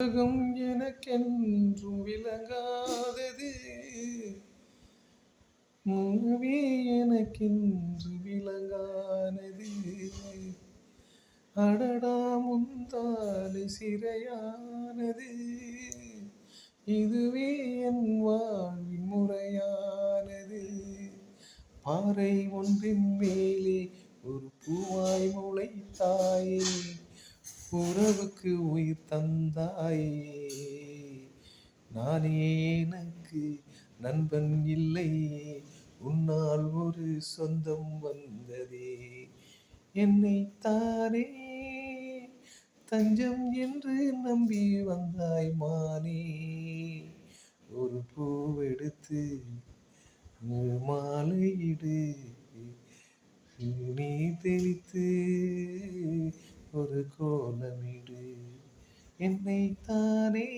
உலகம் எனக்கென்றும் விளங்காதது, உறவே எனக்கென்று விளங்கானது. அடடா முந்தாலி சிறையானது, இதுவே என் வாழ்வின் முறையானது. பாறை ஒன்றின் மேலே ஒரு பூவாய் முளைத்தாயே, உறவுக்கு உயிர் தந்தாயே. நானே எனக்கு நண்பன் இல்லையே, உன்னால் ஒரு சொந்தம் வந்ததே. என்னைத்தானே தஞ்சம் என்று நம்பி வந்தாய் மானே. ஒரு பூவெடுத்து மாலையிடு, நீ தெளித்து ஒரு கோலமிடு. என்னைத்தானே